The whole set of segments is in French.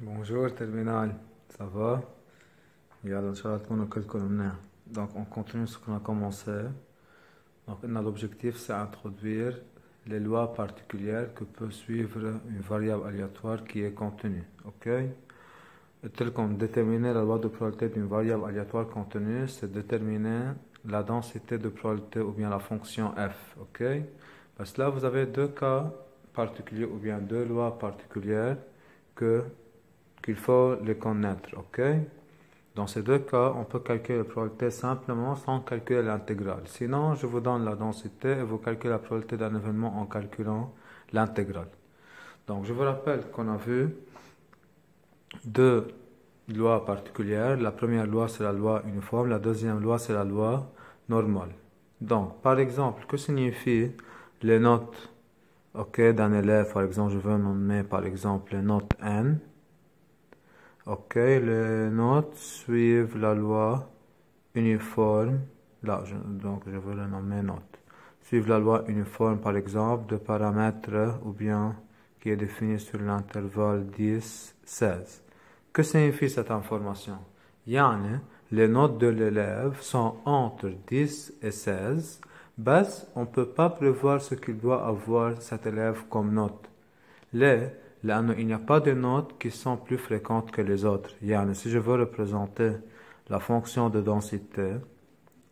Bonjour terminal, ça va? يلا إن شاء الله تكونوا كلكم منيح. Donc on continue ce qu'on a commencé. Donc l'objectif c'est introduire les lois particulières que peut suivre une variable aléatoire qui est contenue. Ok? Tel qu'on déterminer la loi de probabilité d'une variable aléatoire contenue, c'est déterminer la densité de probabilité ou bien la fonction f. Ok? Parce que là vous avez deux cas particuliers ou bien deux lois particulières qu'il faut les connaître. Ok? Dans ces deux cas, on peut calculer la probabilité simplement sans calculer l'intégrale. Sinon, je vous donne la densité et vous calculez la probabilité d'un événement en calculant l'intégrale. Donc, je vous rappelle qu'on a vu deux lois particulières. La première loi, c'est la loi uniforme. La deuxième loi, c'est la loi normale. Donc, par exemple, que signifient les notes d'un élève? Par exemple, je veux nommer par exemple les notes n. Ok, les notes suivent la loi uniforme. Là, donc je veux le nommer note. Suivent la loi uniforme, par exemple, de paramètres ou bien qui est définie sur l'intervalle 10-16. Que signifie cette information? Yani, les notes de l'élève sont entre 10 et 16. Bas, on ne peut pas prévoir ce qu'il doit avoir cet élève comme note. Là, il n'y a pas de notes qui sont plus fréquentes que les autres. Yani, si je veux représenter la fonction de densité,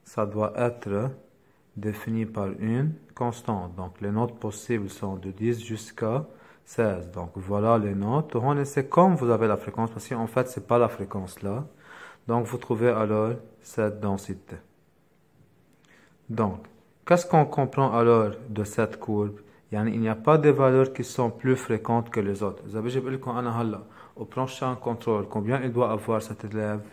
ça doit être défini par une constante. Donc, les notes possibles sont de 10 jusqu'à 16. Donc, voilà les notes. C'est comme vous avez la fréquence, parce qu'en fait, c'est pas la fréquence là. Donc, vous trouvez alors cette densité. Donc, qu'est-ce qu'on comprend alors de cette courbe? Il n'y a pas de valeurs qui sont plus fréquentes que les autres. Vous avez dit au prochain contrôle, combien il doit avoir cet élève?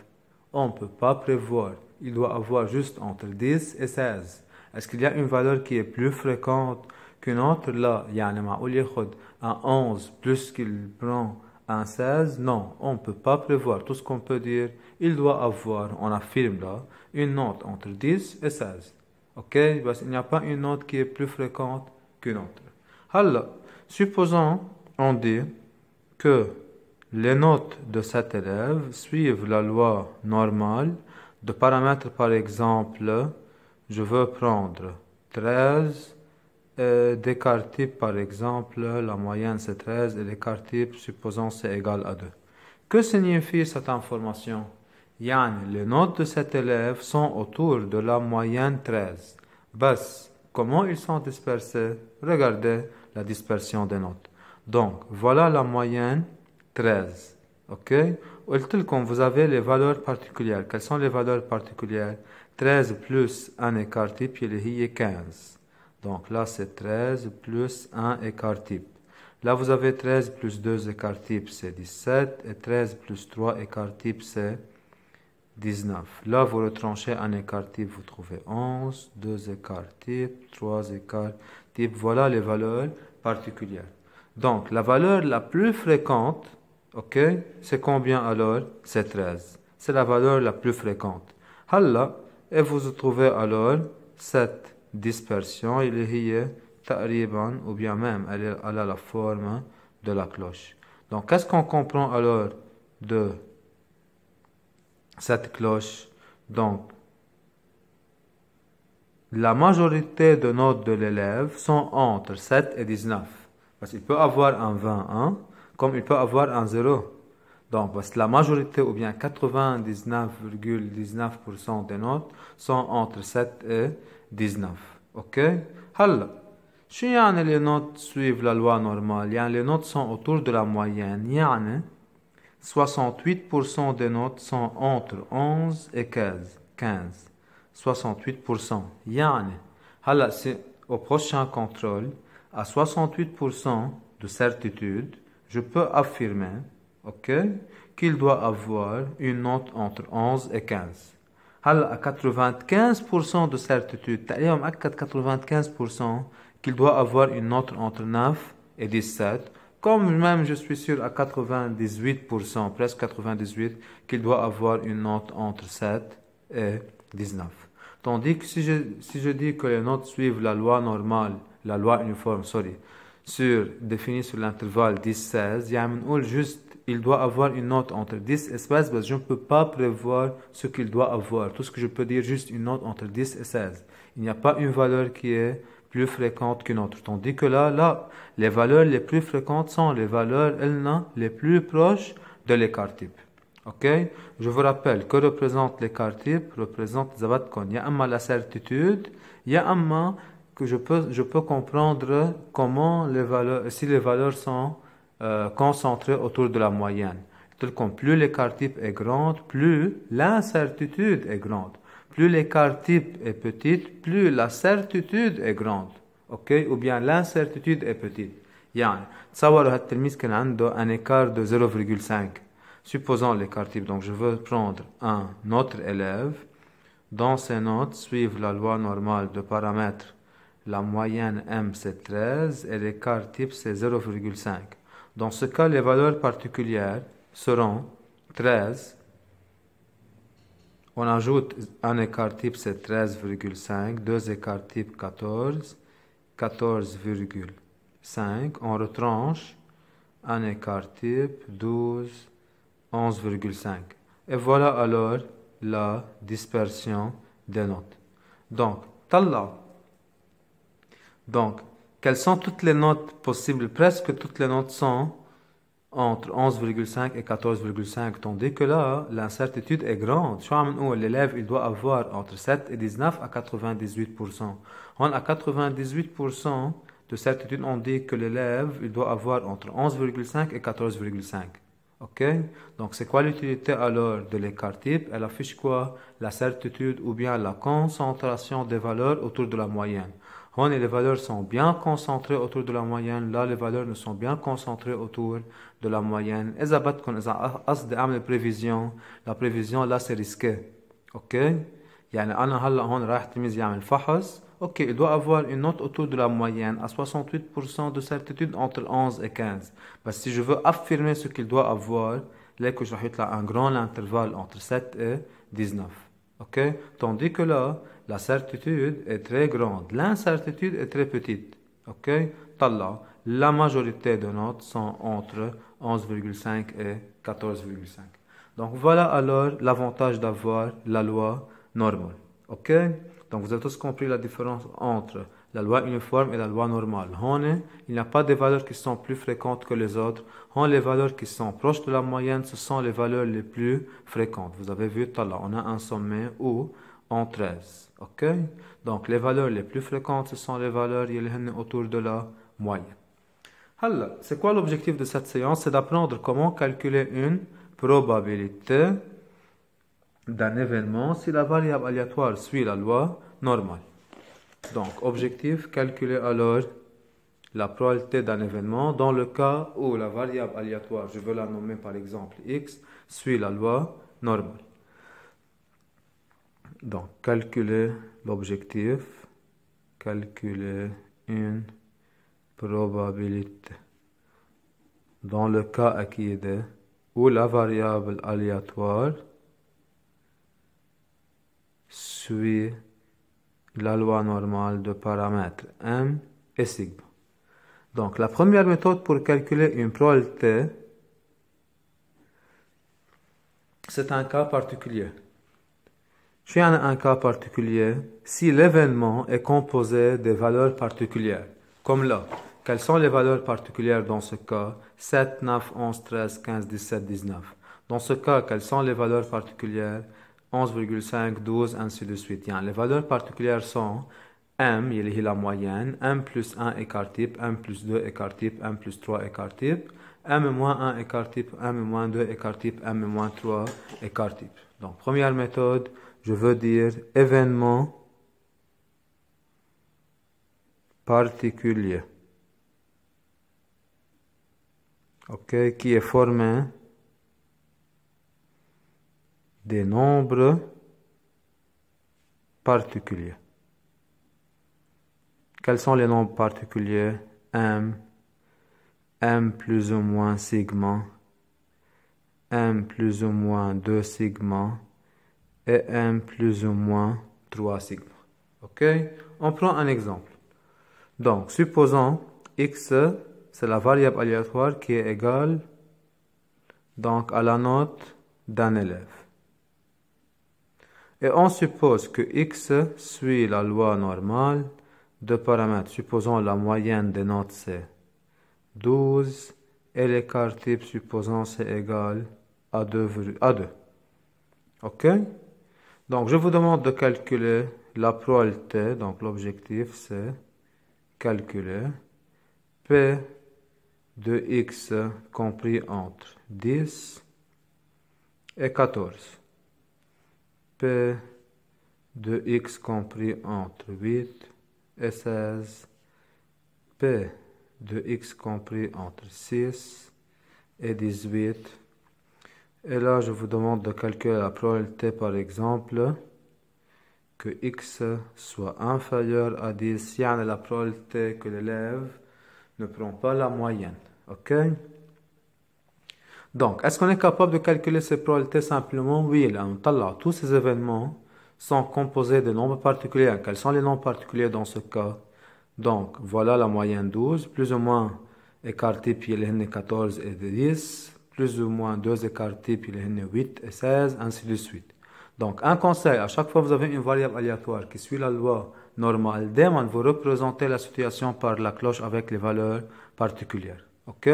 On ne peut pas prévoir. Il doit avoir juste entre 10 et 16. Est-ce qu'il y a une valeur qui est plus fréquente qu'une autre? Là, معقول ياخد un 11 plus qu'il prend un 16? Non, on ne peut pas prévoir. Tout ce qu'on peut dire, il doit avoir, on affirme là, une note entre 10 et 16. Ok? Parce qu'il n'y a pas une note qui est plus fréquente qu'une autre. Alors, supposons, on dit que les notes de cet élève suivent la loi normale de paramètres, par exemple, je veux prendre 13, d'écart type, par exemple, la moyenne c'est 13 et l'écart type, supposons c'est égal à 2. Que signifie cette information? Les notes de cet élève sont autour de la moyenne 13. Bas, comment ils sont dispersés? Regardez la dispersion des notes. Donc, voilà la moyenne 13. Ok? Comme vous avez les valeurs particulières. Quelles sont les valeurs particulières? 13 plus 1 écart type, il est 15. Donc là, c'est 13 plus 1 écart type. Là, vous avez 13 plus 2 écart type, c'est 17. Et 13 plus 3 écart type, c'est 19. Là, vous retranchez un écart type, vous trouvez 11, 2 écarts type, 3 écarts type. Voilà les valeurs particulières. Donc, la valeur la plus fréquente, ok, c'est combien alors? C'est 13. C'est la valeur la plus fréquente. Halla, et vous trouvez alors cette dispersion, il est taqriban, ou bien même elle a la forme de la cloche. Donc, qu'est-ce qu'on comprend alors de cette cloche? Donc, la majorité de notes de l'élève sont entre 7 et 19. Parce qu'il peut avoir un 21, comme il peut avoir un 0. Donc, parce que la majorité, ou bien 99,19% des notes sont entre 7 et 19. Ok? Halla. Les notes suivent la loi normale. Les notes sont autour de la moyenne. 68% des notes sont entre 11 et 15. 68%. C'est au prochain contrôle, à 68% de certitude, je peux affirmer, ok, qu'il doit avoir une note entre 11 et 15. À 95% de certitude, 95% qu'il doit avoir une note entre 9 et 17. Comme même je suis sûr à 98%, presque 98%, qu'il doit avoir une note entre 7 et 19. Tandis que si je dis que les notes suivent la loi normale, la loi uniforme, définie sur l'intervalle 10-16, juste il doit avoir une note entre 10 et 16, parce que je ne peux pas prévoir ce qu'il doit avoir. Tout ce que je peux dire, juste une note entre 10 et 16. Il n'y a pas une valeur qui est plus fréquente qu'une autre. Tandis que là, les valeurs les plus fréquentes sont les valeurs les plus proches de l'écart type. Ok? Je vous rappelle que représente l'écart type, représente il y a la certitude, il y a que je peux comprendre comment si les valeurs sont concentrées autour de la moyenne. Comme plus l'écart type est grand, plus l'incertitude est grande. Plus l'écart type est petit, plus la certitude est grande. Ok? Ou bien l'incertitude est petite. يعني تصوروا هاد التلميذ كان عنده un écart de 0,5. Supposons l'écart type. Donc je veux prendre un autre élève. Dans ces notes suivent la loi normale de paramètres. La moyenne M c'est 13 et l'écart type c'est 0,5. Dans ce cas, les valeurs particulières seront 13. On ajoute un écart type, c'est 13,5. Deux écarts type, 14. 14,5. On retranche un écart type, 12. 11,5. Et voilà alors la dispersion des notes. Donc, quelles sont toutes les notes possibles? Presque toutes les notes sont entre 11,5 et 14,5, tandis que là, l'incertitude est grande. L'élève, il doit avoir entre 7 et 19 à 98%. On a 98% de certitude, on dit que l'élève, il doit avoir entre 11,5 et 14,5. Ok? Donc, c'est quoi l'utilité alors de l'écart type? Elle affiche quoi? La certitude ou bien la concentration des valeurs autour de la moyenne. Les valeurs sont bien concentrées autour de la moyenne. Là, les valeurs ne sont bien concentrées autour de la moyenne. إذا قصدي أعمل prévision, la prévision là c'est risqué. Ok? يعني أنا هلا هون رايح تلميذ يعمل فحص. Ok, il doit avoir une note autour de la moyenne à 68% de certitude entre 11 et 15. Parce que si je veux affirmer ce qu'il doit avoir, là que je vais un grand intervalle entre 7 et 19. Ok? Tandis que là, la certitude est très grande. L'incertitude est très petite. Ok? La majorité de notes sont entre 11,5 et 14,5. Donc voilà alors l'avantage d'avoir la loi normale. Ok? Donc vous avez tous compris la différence entre la loi uniforme et la loi normale. Il n'y a pas de valeurs qui sont plus fréquentes que les autres. Les valeurs qui sont proches de la moyenne, ce sont les valeurs les plus fréquentes. Vous avez vu tout à l'heure, on a un sommet où en 13. Ok? Donc les valeurs les plus fréquentes, ce sont les valeurs qui sont autour de la moyenne. C'est quoi l'objectif de cette séance? C'est d'apprendre comment calculer une probabilité d'un événement si la variable aléatoire suit la loi normale. Donc, objectif, calculer alors la probabilité d'un événement dans le cas où la variable aléatoire, je veux la nommer par exemple x, suit la loi normale. Donc, calculer l'objectif, calculer une probabilité dans le cas acquis où la variable aléatoire suit la loi normale de paramètres M et sigma. Donc, la première méthode pour calculer une probabilité, c'est un cas particulier. Je suis un cas particulier si l'événement est composé de valeurs particulières. Comme là, quelles sont les valeurs particulières dans ce cas? 7, 9, 11, 13, 15, 17, 19. Dans ce cas, quelles sont les valeurs particulières? 11,5, 12, ainsi de suite. Les valeurs particulières sont M, il est la moyenne, M plus 1 écart type, M plus 2 écart type, M plus 3 écart type, M moins 1 écart type, M moins 2 écart type, M moins 3 écart type. Donc, première méthode, je veux dire événement particulier. Ok, qui est formé des nombres particuliers. Quels sont les nombres particuliers? M plus ou moins sigma, M plus ou moins 2 sigma et M plus ou moins 3 sigma. Ok? On prend un exemple. Donc, supposons x, c'est la variable aléatoire qui est égale donc à la note d'un élève. Et on suppose que x suit la loi normale de paramètres. Supposons la moyenne des notes c'est 12 et l'écart type supposons c'est égal à 2. OK? Donc je vous demande de calculer la probabilité. Donc l'objectif c'est calculer P de x compris entre 10 et 14. P de x compris entre 8 et 16. P de x compris entre 6 et 18. Et là, je vous demande de calculer la probabilité, par exemple, que x soit inférieur à 10. Yani la probabilité que l'élève ne prend pas la moyenne. OK? Donc, est-ce qu'on est capable de calculer ces probabilités simplement? Oui, là, tous ces événements sont composés de nombres particuliers. Quels sont les nombres particuliers dans ce cas? Donc, voilà la moyenne 12, plus ou moins écart type, il est 14 et 10, plus ou moins 2 écarts type, il est 8 et 16, ainsi de suite. Donc, un conseil, à chaque fois que vous avez une variable aléatoire qui suit la loi normale, demain, vous représentez la situation par la cloche avec les valeurs particulières. OK?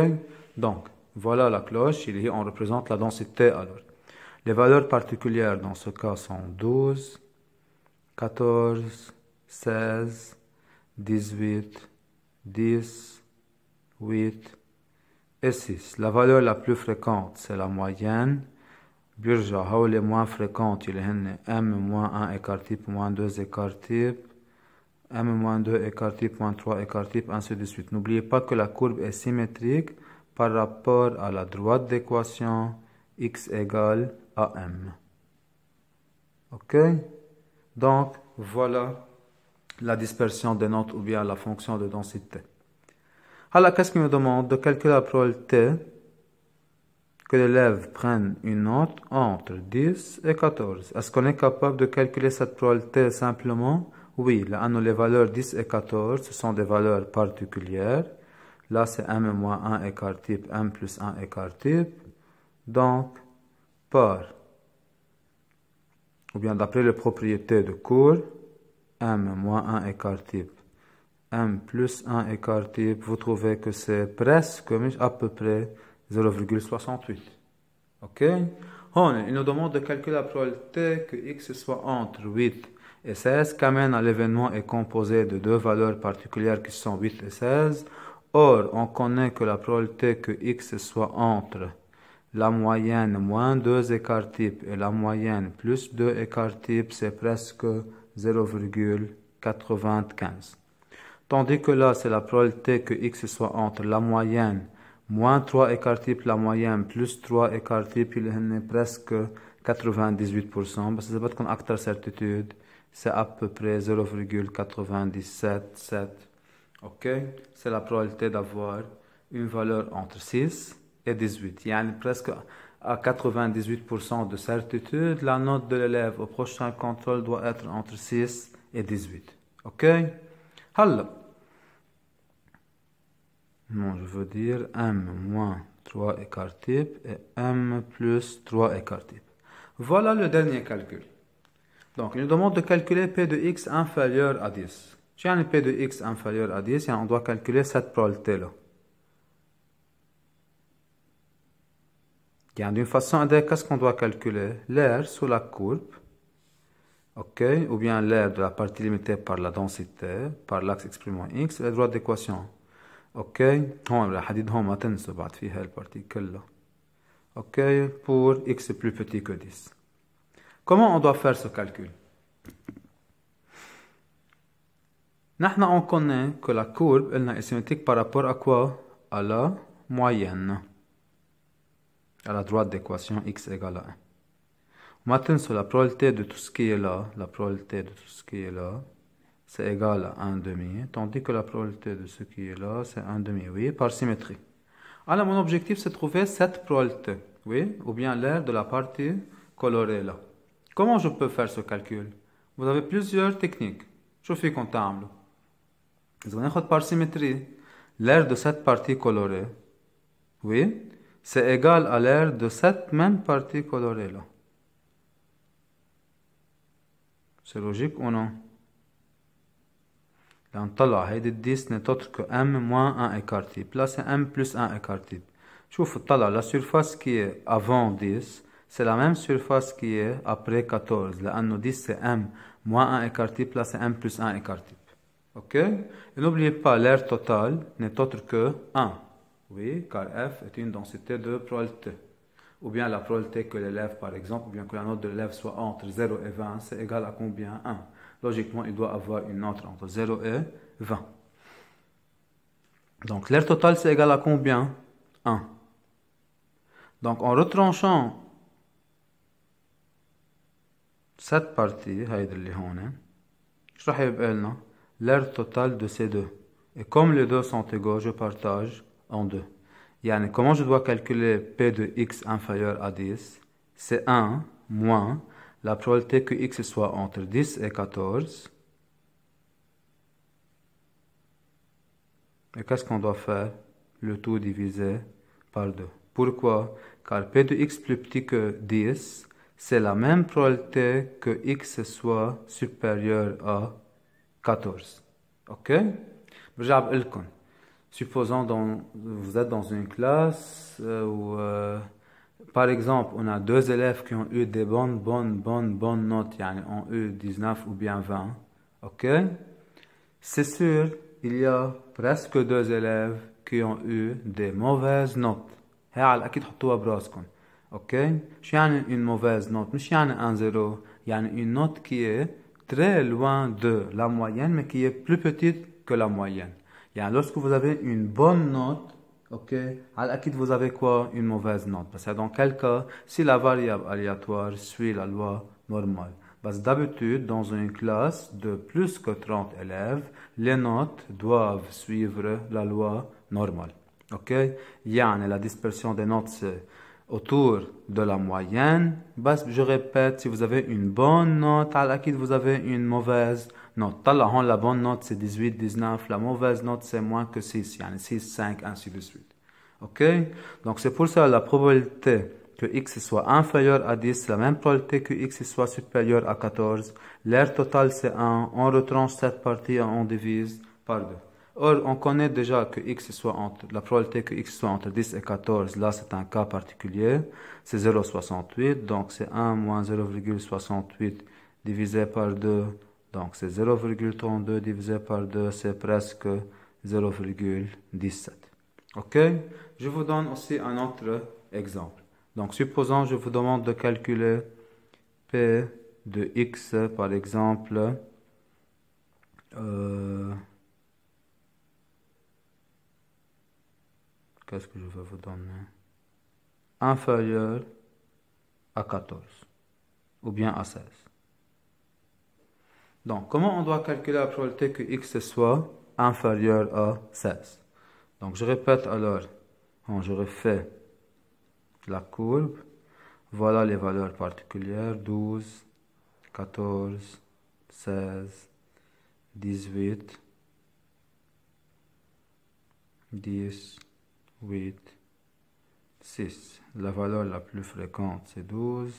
Donc, voilà la cloche, on représente la densité alors. Les valeurs particulières dans ce cas sont 12, 14, 16, 18, 10, 8 et 6. La valeur la plus fréquente, c'est la moyenne. بيرجع هول les moins fréquentes, اللي هن M-1 écart type, -2 écart type, M-2 écart type, -3 écart type, ainsi de suite. N'oubliez pas que la courbe est symétrique par rapport à la droite d'équation x égale à m. OK? Donc, voilà la dispersion des notes ou bien la fonction de densité. Alors, qu'est-ce qu'il nous demande? De calculer la probabilité que l'élève prenne une note entre 10 et 14. Est-ce qu'on est capable de calculer cette probabilité simplement? Oui, là, les valeurs 10 et 14, ce sont des valeurs particulières. Là, c'est m-1 écart type, m plus 1 écart type. Donc, ou bien d'après les propriétés de cours, m-1 écart type, m plus 1 écart type, vous trouvez que c'est presque, à peu près, 0,68. OK? Il nous demande de calculer la probabilité que x soit entre 8 et 16, qu'amène à l'événement est composé de deux valeurs particulières qui sont 8 et 16. Or, on connaît que la probabilité que x soit entre la moyenne moins 2 écart type et la moyenne plus 2 écart type, c'est presque 0,95. Tandis que là, c'est la probabilité que x soit entre la moyenne moins 3 écart type, la moyenne plus 3 écart type, il est presque 98%. بس إذا بدكم أكتر certitude, c'est à peu près 0,977. OK? C'est la probabilité d'avoir une valeur entre 6 et 18. يعني presque à 98% de certitude, la note de l'élève au prochain contrôle doit être entre 6 et 18. OK? هلا non, je veux dire m moins 3 écart type et m plus 3 écart type. Voilà le dernier calcul. Donc, il nous demande de calculer p de x inférieur à 10. Si on a p de x inférieur à 10, on doit calculer cette probabilité-là. D'une façon, qu'est-ce qu'on doit calculer? L'air sous la courbe, OK, ou bien l'air de la partie limitée par la densité, par l'axe exprimant x, et la droite d'équation. OK, هون راح أحدد هون ما تنسوا بعد فيها البارتي كلها. OK, pour x plus petit que 10. Comment on doit faire ce calcul? نحن on connaît que la courbe elle est symétrique par rapport à quoi? À la moyenne. À la droite d'équation x égale à 1. ما تنسوا la probabilité de tout ce qui est là, la probabilité de tout ce qui est là, c'est égal à 1 demi, tandis que la probabilité de ce qui est là, c'est 1 demi, oui, par symétrie. Alors, mon objectif, c'est de trouver cette probabilité, oui, ou bien l'air de la partie colorée là. Comment je peux faire ce calcul? Vous avez plusieurs techniques. شو فيكم تعملوا؟ إذا ناخد par symétrie l'air de cette partie colorée, oui, c'est égal à l'aire de cette même partie colorée là. C'est logique ou non? Là, نطلع هيدي ال 10 n'est autre que m moins 1 écart type. Là, c'est m plus 1 écart type. شوف طلع la surface qui est avant 10, c'est la même surface qui est après 14. لأنه 10 c'est m moins 1 écart type, là c'est m plus 1 écart type. Ok? Et n'oubliez pas, l'aire totale n'est autre que 1. Oui, car f est une densité de probabilité. Ou bien la probabilité que l'élève, par exemple, ou bien que la note de l'élève soit entre 0 et 20, c'est égal à combien? 1. Logiquement, il doit avoir une note entre 0 et 20. Donc, l'aire totale, c'est égal à combien? 1. Donc, en retranchant cette partie, je vais l'aire totale de ces deux. Et comme les deux sont égaux, je partage en deux. Yani, comment je dois calculer P de x inférieur à 10? C'est 1 moins la probabilité que x soit entre 10 et 14. Et qu'est-ce qu'on doit faire? Le tout divisé par 2. Pourquoi? Car P de x plus petit que 10, c'est la même probabilité que x soit supérieur à 14. Ok? برجع لكم. Supposons vous êtes dans une classe où, par exemple, on a deux élèves qui ont eu des bonnes notes, yani ont eu 19 ou bien 20. Ok? C'est sûr, il y a presque deux élèves qui ont eu des mauvaises notes. هي على الأكيد حطوها براسكم. Ok? شو يعني une mauvaise note? مش يعني 1-0. يعني une note qui est très loin de la moyenne, mais qui est plus petite que la moyenne. Yani lorsque vous avez une bonne note, ok, à l'acquis vous avez quoi? Une mauvaise note. Parce que dans quel cas, si la variable aléatoire suit la loi normale. Parce que d'habitude, dans une classe de plus que 30 élèves, les notes doivent suivre la loi normale. Ok? Yani la dispersion des notes, c'est autour de la moyenne. Je répète, si vous avez une bonne note, à l'acquis vous avez une mauvaise note. La bonne note c'est 18, 19. La mauvaise note c'est moins que 6. Yani 6, 5, ainsi de suite. Ok? Donc c'est pour ça la probabilité que x soit inférieur à 10, c'est la même probabilité que x soit supérieur à 14. L'aire totale c'est 1. On retranche cette partie et on divise par 2. Or, on connaît déjà que x soit la probabilité que x soit entre 10 et 14, là c'est un cas particulier, c'est 0,68, donc c'est 1 moins 0,68 divisé par 2, donc c'est 0,32 divisé par 2, c'est presque 0,17. Ok? Je vous donne aussi un autre exemple. Donc, supposons je vous demande de calculer P de x, par exemple, qu'est-ce que je vais vous donner? Inférieur à 14 ou bien à 16. Donc, comment on doit calculer la probabilité que x soit inférieur à 16? Donc, je répète alors, je refais la courbe. Voilà les valeurs particulières, 12, 14, 16, 18, 10, 8, 6. La valeur la plus fréquente, c'est 12.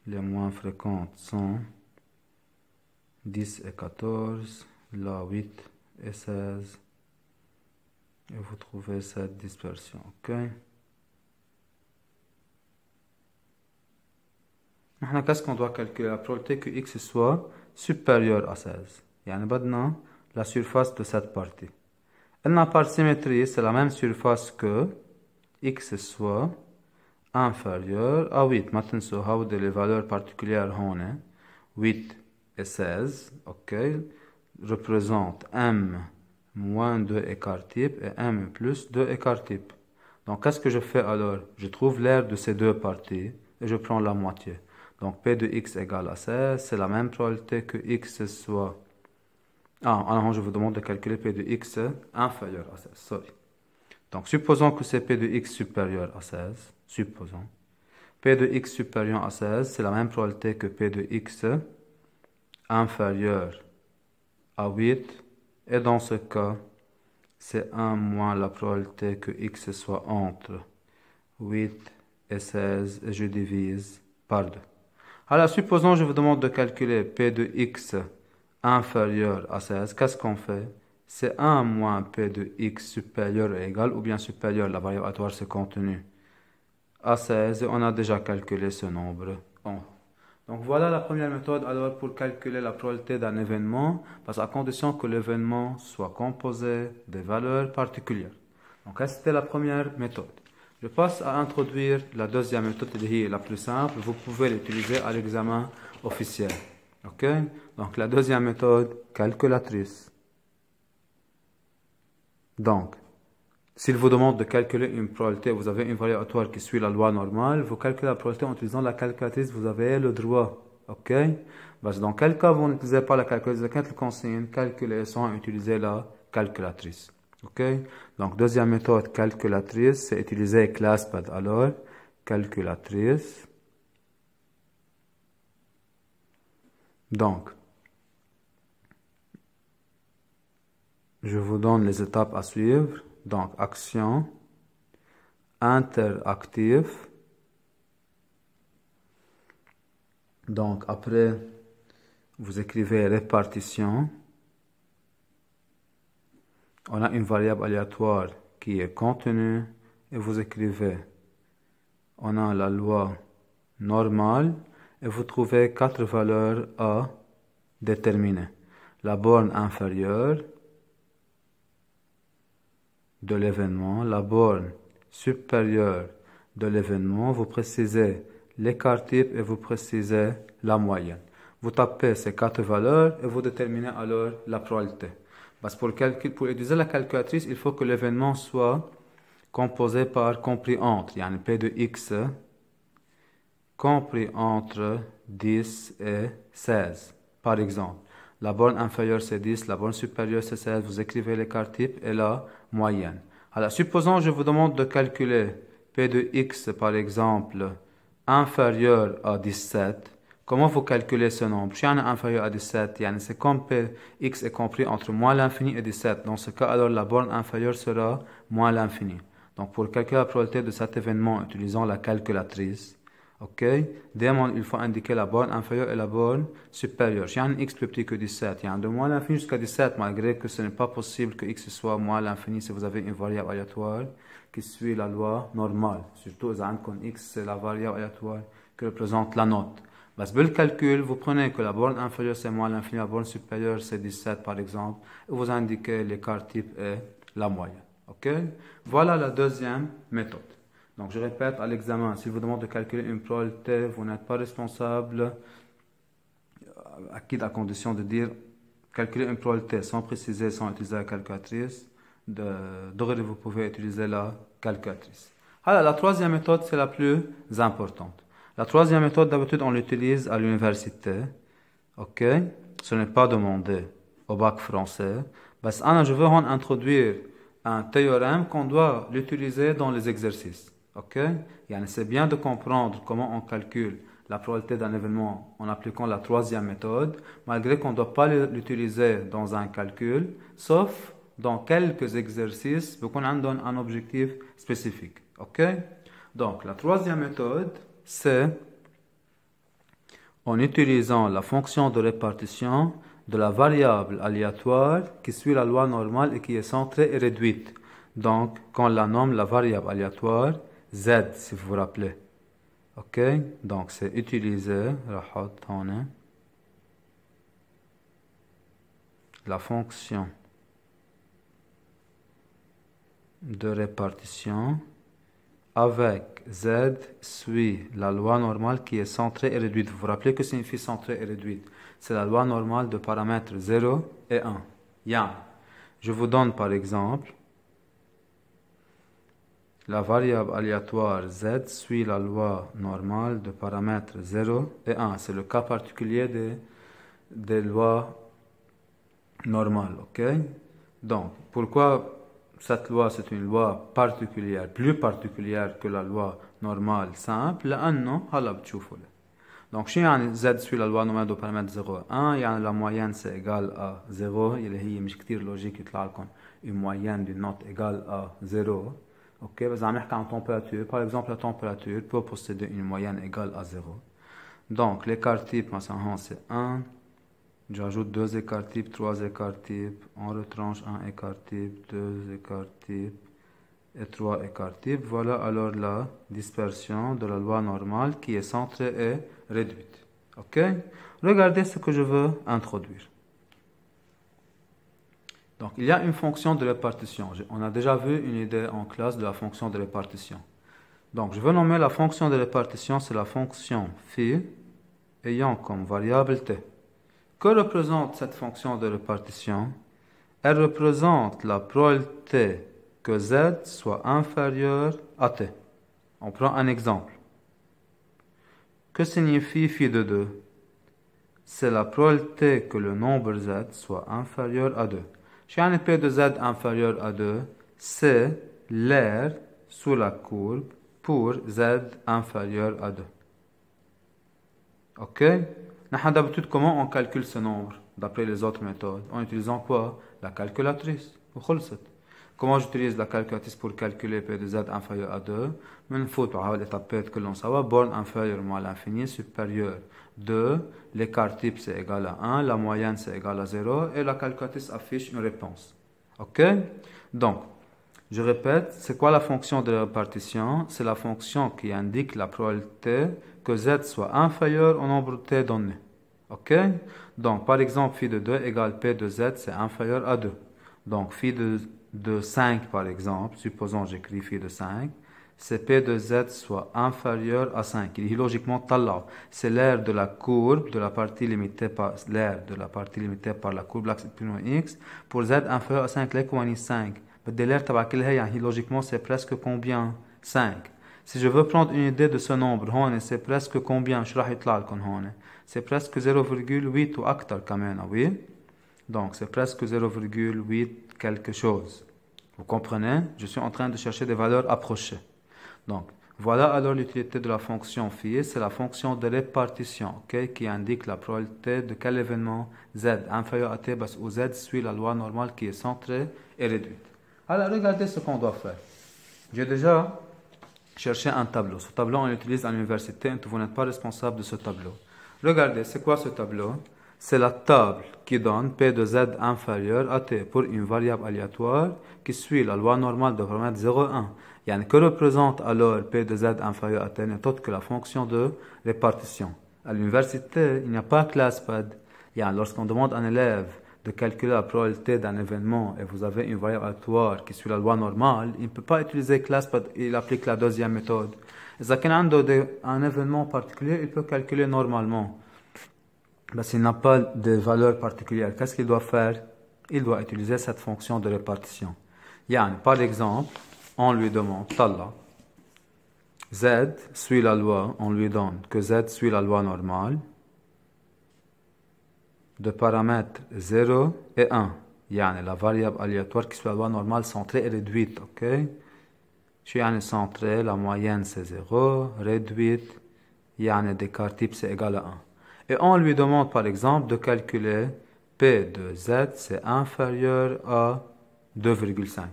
Les moins fréquentes sont 10 et 14. Là, 8 et 16. Et vous trouvez cette dispersion. OK? Maintenant, qu'est-ce qu'on doit calculer? La probabilité que x soit supérieur à 16. يعني بدنا la surface de cette partie. قلنا par symétrie, c'est la même surface que x soit inférieur à 8. ما تنسوا هودي les valeurs particulières هون 8 et 16, ok, représente m moins 2 écart type et m plus 2 écart type. Donc qu'est-ce que je fais alors? Je trouve l'aire de ces deux parties et je prends la moitié. Donc P de x égale à 16, c'est la même probabilité que x soit... alors je vous demande de calculer P de x inférieur à 16, sorry. Donc supposons que c'est P de x supérieur à 16, supposons. P de x supérieur à 16, c'est la même probabilité que P de x inférieur à 8. Et dans ce cas, c'est 1 moins la probabilité que x soit entre 8 et 16 et je divise par 2. Alors, supposons je vous demande de calculer P de x inférieur à 16. Qu'est-ce qu'on fait? C'est 1 moins P de x supérieur ou égal, ou bien supérieur, la variable aléatoire c'est contenu à 16, et on a déjà calculé ce nombre en haut. Donc voilà la première méthode alors pour calculer la probabilité d'un événement, parce à condition que l'événement soit composé des valeurs particulières. Donc c'était la première méthode. Je passe à introduire la deuxième méthode qui est la plus simple. Vous pouvez l'utiliser à l'examen officiel. Ok? Donc la deuxième méthode, calculatrice. Donc, s'il vous demande de calculer une probabilité, vous avez une variable aléatoire qui suit la loi normale, vous calculez la probabilité en utilisant la calculatrice, vous avez le droit. Ok? Dans quel cas vous n'utilisez pas la calculatrice, quand le consigne, calculer sans utiliser la calculatrice. Ok? Donc, deuxième méthode, calculatrice, c'est utiliser ClassPad. Alors, calculatrice. Donc, je vous donne les étapes à suivre. Donc, action, interactif. Donc, après, vous écrivez répartition. On a une variable aléatoire qui est contenue et vous écrivez. On a la loi normale et vous trouvez 4 valeurs à déterminer. La borne inférieure de l'événement, la borne supérieure de l'événement, vous précisez l'écart type et vous précisez la moyenne. Vous tapez ces 4 valeurs et vous déterminez alors la probabilité. Parce pour utiliser la calculatrice, il faut que l'événement soit composé par compris entre, yani P de x compris entre 10 et 16. Par exemple, la borne inférieure c'est 10, la borne supérieure c'est 16, vous écrivez l'écart type et la moyenne. Alors, supposons je vous demande de calculer P de x, par exemple, inférieur à 17. Comment vous calculez ce nombre? Si on est inférieur à 17, c'est comme X est compris entre moins l'infini et 17. Dans ce cas, alors la borne inférieure sera moins l'infini. Donc, pour calculer la probabilité de cet événement en utilisant la calculatrice, ok, il faut indiquer la borne inférieure et la borne supérieure. Si un x plus petit que 17, de moins l'infini jusqu'à 17, malgré que ce n'est pas possible que x soit moins l'infini si vous avez une variable aléatoire qui suit la loi normale. Surtout, x, c'est la variable aléatoire qui représente la note. Le calcul, vous prenez que la borne inférieure c'est moins l'infini, la borne supérieure c'est 17 par exemple, et vous indiquez l'écart type et la moyenne. Ok? Voilà la deuxième méthode. Donc je répète à l'examen, si vous demande de calculer une probabilité, vous n'êtes pas responsable, à condition de dire calculer une probabilité sans préciser, sans utiliser la calculatrice, vous pouvez utiliser la calculatrice. Alors la troisième méthode c'est la plus importante. La troisième méthode, d'habitude, on l'utilise à l'université. Ok? Ce n'est pas demandé au bac français. Je veux introduire un théorème qu'on doit l'utiliser dans les exercices. Ok? C'est bien de comprendre comment on calcule la probabilité d'un événement en appliquant la troisième méthode, malgré qu'on ne doit pas l'utiliser dans un calcul, sauf dans quelques exercices, pour qu'on en donne un objectif spécifique. Ok? Donc, la troisième méthode, c'est en utilisant la fonction de répartition de la variable aléatoire qui suit la loi normale et qui est centrée et réduite. Donc, qu'on la nomme la variable aléatoire Z, si vous vous rappelez. Ok? Donc, c'est utiliser la fonction de répartition avec Z suit la loi normale qui est centrée et réduite. Vous vous rappelez que signifie centrée et réduite? C'est la loi normale de paramètres 0 et 1. Je vous donne par exemple la variable aléatoire Z suit la loi normale de paramètres 0 et 1. C'est le cas particulier des lois normales. Ok? Donc, pourquoi cette loi, c'est une loi particulière, plus particulière que la loi normale simple, لأنه هلا بتشوفوا له. Donc, si Z suit la loi normale de paramètre 0 et 1, la moyenne c'est égal à 0, اللي هي مش كتير logique يطلع لكم une moyenne d'une note égale à 0. Ok, بس عم نحكي عن température. Par exemple, la température peut posséder une moyenne égale à 0. Donc, l'écart type, maintenant, c'est 1. J'ajoute 2 écarts types, 3 écarts types. On retranche un écart type, 2 écarts types et 3 écarts types. Voilà alors la dispersion de la loi normale qui est centrée et réduite. Ok? Regardez ce que je veux introduire. Donc, il y a une fonction de répartition. On a déjà vu une idée en classe de la fonction de répartition. Donc, je veux nommer la fonction de répartition, c'est la fonction phi ayant comme variable t. Que représente cette fonction de répartition? Elle représente la probabilité que z soit inférieur à t. On prend un exemple. Que signifie phi de 2? C'est la probabilité que le nombre z soit inférieur à 2. Si un P de z inférieur à 2, c'est l'aire sous la courbe pour z inférieur à 2. Ok? D'habitude, comment on calcule ce nombre d'après les autres méthodes? En utilisant quoi? La calculatrice. Comment j'utilise la calculatrice pour calculer P de z inférieur à 2? من نفوت على l'étape كلهم سوا. Borne inférieure moins l'infini supérieur 2. L'écart type c'est égal à 1. La moyenne c'est égal à 0. Et la calculatrice affiche une réponse. Ok? Donc, je répète, c'est quoi la fonction de répartition? C'est la fonction qui indique la probabilité que z soit inférieur au nombre t donné. Ok? Donc, par exemple, phi de 2 égale p de z, c'est inférieur à 2. Donc, phi de 5, par exemple, supposons j'écris phi de 5, c'est p de z soit inférieur à 5. Il est logiquement طلع. C'est l'aire de la courbe de la partie limitée par l'aire de la partie limitée par la courbe l'axe x pour z inférieur à 5 ليكون 5. بدي l'aire تبع كل هي يعني logiquement c'est presque combien 5. Si je veux prendre une idée de ce nombre هون c'est presque combien شو راح يطلع لكم هون c'est presque 0,8 ou أكتر كمان oui. Donc c'est presque 0,8 quelque chose. Vous comprenez? Je suis en train de chercher des valeurs approchées. Donc, voilà alors l'utilité de la fonction phi, c'est la fonction de répartition, okay, qui indique la probabilité de quel événement z inférieur à t, parce où z suit la loi normale qui est centrée et réduite. Alors, regardez ce qu'on doit faire. J'ai déjà cherché un tableau. Ce tableau, on l'utilise à l'université, vous n'êtes pas responsable de ce tableau. Regardez, c'est quoi ce tableau? C'est la table qui donne p de z inférieur à t pour une variable aléatoire qui suit la loi normale de paramètre 0,1. Yani, que représente alors P de Z inférieur à T n'est autre que la fonction de répartition. À l'université, il n'y a pas ClassPad. Yani, lorsqu'on demande à un élève de calculer la probabilité d'un événement et vous avez une variable aléatoire qui suit la loi normale, il ne peut pas utiliser ClassPad, il applique la deuxième méthode. إذا كان عنده un événement particulier, il peut calculer normalement. Mais s'il n'a pas de valeur particulière, qu'est-ce qu'il doit faire? Il doit utiliser cette fonction de répartition. Yani, par exemple, on lui demande, طلع, Z suit la loi, on lui donne que Z suit la loi normale de paramètres 0 et 1. يعني la variable aléatoire qui suit la loi normale centrée et réduite, ok? شو يعني centrée? La moyenne c'est 0, réduite, يعني d'écart type c'est égal à 1. Et on lui demande par exemple de calculer P de Z c'est inférieur à 2,5.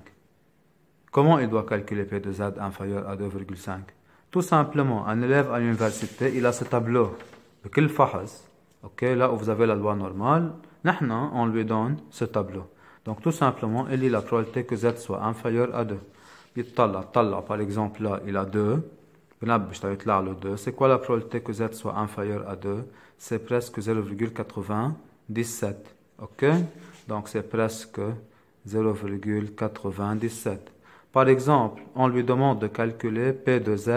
Comment il doit calculer P de Z inférieur à 2,5? Tout simplement, un élève à l'université, il a ce tableau. بكل فحص, ok, là où vous avez la loi normale, نحن, on lui donne ce tableau. Donc tout simplement, il lit la probabilité que Z soit inférieur à 2. طلع, par exemple, là, il a 2. بيطلع له 2. C'est quoi la probabilité que Z soit inférieur à 2? C'est presque 0,97. Ok? Donc c'est presque 0,97. Par exemple, on lui demande de calculer P de Z,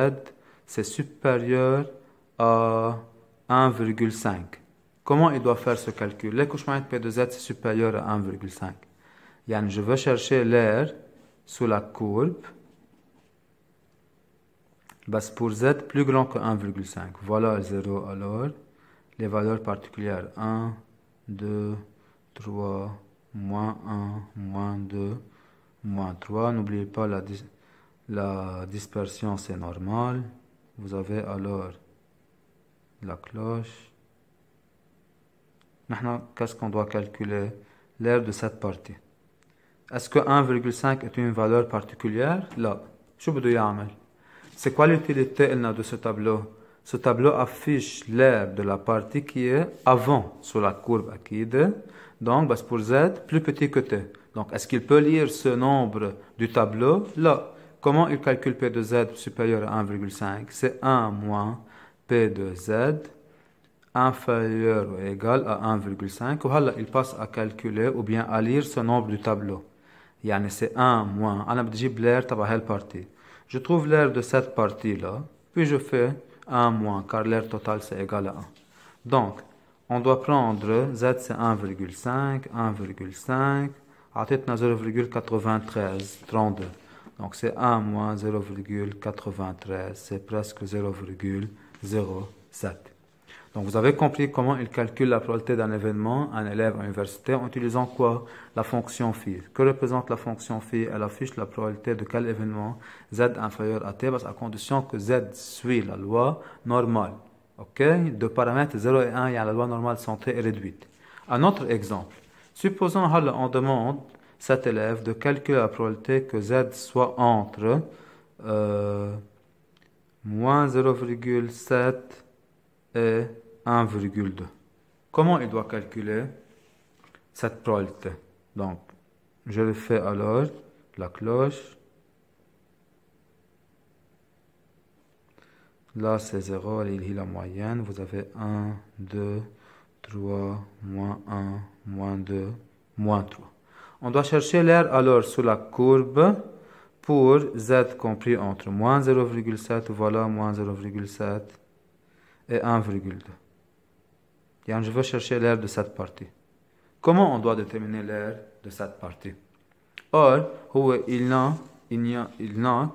c'est supérieur à 1,5. Comment il doit faire ce calcul? Les couchements de P de Z, c'est supérieur à 1,5. Yani, je veux chercher l'aire sous la courbe, bas pour Z plus grand que 1,5. Voilà 0 alors. Les valeurs particulières 1, 2, 3, moins 1, moins 2, moins 3. N'oubliez pas la dispersion, c'est normal. Vous avez alors la cloche. Maintenant, qu'est-ce qu'on doit calculer? L'aire de cette partie. Est-ce que 1,5 est une valeur particulière? Là. شو بده يعمل؟ C'est quoi l'utilité de ce tableau? Ce tableau affiche l'air de la partie qui est avant sur la courbe acide. Donc, bah, pour Z, plus petit que T. Donc, est-ce qu'il peut lire ce nombre du tableau? Là. Comment il calcule P de Z supérieur à 1,5? C'est 1 moins P de Z inférieur ou égal à 1,5. Ou là, il passe à calculer ou bien à lire ce nombre du tableau. Yani c'est 1 moins. أنا بدي أجيب l'air تبع هالبارتي. Je trouve l'air de cette partie-là, puis je fais 1 moins, car l'air total c'est égal à 1. Donc, on doit prendre Z c'est 1,5, 1,5, عطيتنا 0,93, 32. Donc c'est 1 moins 0,93, c'est presque 0,07. Donc vous avez compris comment il calcule la probabilité d'un événement, un élève à l'université, en utilisant quoi? La fonction phi. Que représente la fonction phi? Elle affiche la probabilité de quel événement? Z inférieur à T, parce à condition que Z suit la loi normale. Ok? De paramètres 0 et 1, il y a la loi normale santé est réduite. Un autre exemple. Supposons on demande cet élève de calculer la probabilité que Z soit entre moins 0,7 et 1,2. Comment il doit calculer cette probabilité? Donc, je le fais alors, la cloche. Là, c'est 0, il y a la moyenne. Vous avez 1, 2, 3, moins 1, moins 2, moins 3. On doit chercher l'air alors sur la courbe pour Z compris entre moins 0,7, voilà, moins 0,7 et 1,2. Je veux chercher l'air de cette partie. Comment on doit déterminer l'air de cette partie? Or, il n'a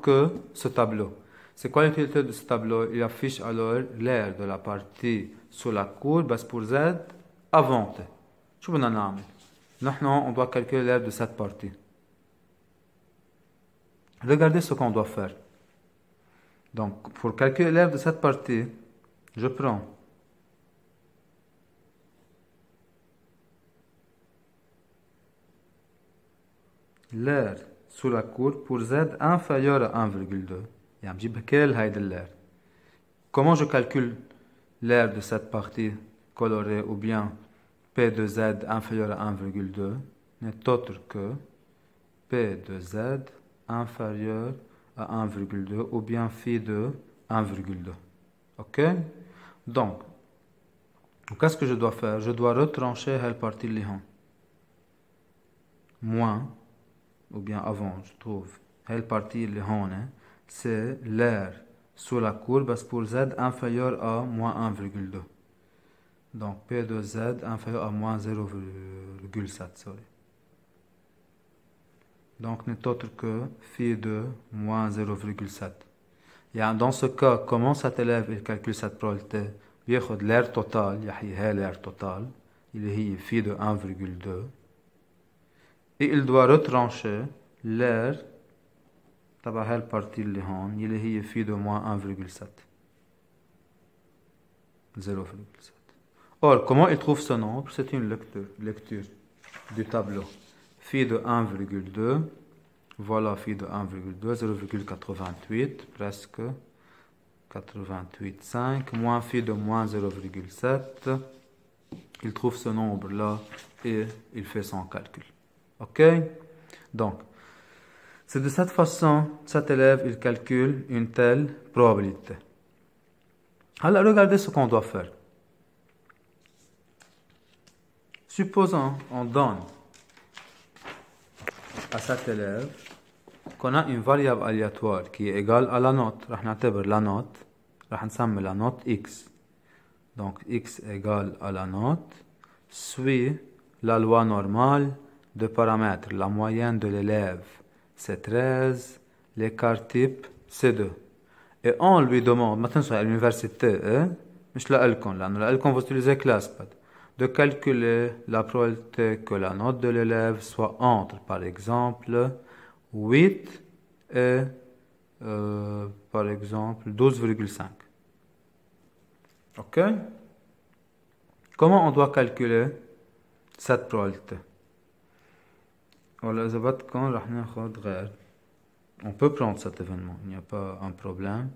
que ce tableau. C'est quoi l'utilité de ce tableau? Il affiche alors l'air de la partie sur la courbe pour Z avant T. شو بدنا نعمل؟ نحن on doit calculer l'air de cette partie. Regardez ce qu'on doit faire. Donc, pour calculer l'air de cette partie, je prends l'air sous la courbe pour Z inférieur à 1,2. يعني بجيب كل هيدا l'air. Comment je calcule l'air de cette partie colorée ou bien P de Z inférieur à 1,2 n'est autre que P de Z inférieur à 1,2 ou bien phi de 1,2. Ok? Donc, qu'est-ce que je dois faire? Je dois retrancher cette partie là. Moins, ou bien avant, je trouve, cette partie là, c'est l'air sous la courbe pour Z inférieur à moins 1,2. Donc, P de Z inférieur à moins 0,7, sorry. Donc, n'est autre que phi de moins 0,7. Dans ce cas, comment cet élève il calcule cette probabilité? بياخد l'air total, هي l'air total, اللي هي phi de 1,2. Et il doit retrancher l'air تبع هالبارتي اللي هون اللي هي phi de moins 1,7. 0,7. Or, comment il trouve ce nombre? C'est une lecture du tableau. Phi de 1,2, voilà phi de 1,2, 0,88, presque 88,5, moins phi de moins 0,7. Il trouve ce nombre-là et il fait son calcul. Ok? Donc, c'est de cette façon, cet élève, il calcule une telle probabilité. Alors, regardez ce qu'on doit faire. Supposons on donne à cet élève qu'on a une variable aléatoire qui est égale à la note. رح نعتبر la note, رح نسمي la note x. Donc x égale à la note suit la loi normale de paramètres. La moyenne de l'élève c'est 13, l'écart type c'est 2. Et on lui demande, maintenant à l'université, مش لألكم لأنه لألكم vous utilisez ClassPad, de calculer la probabilité que la note de l'élève soit entre, par exemple, 8 et, par exemple, 12,5. Ok? Comment on doit calculer cette probabilité? ولا إذا بدكم رح ناخد غير. On peut prendre cet événement, il n'y a pas un problème.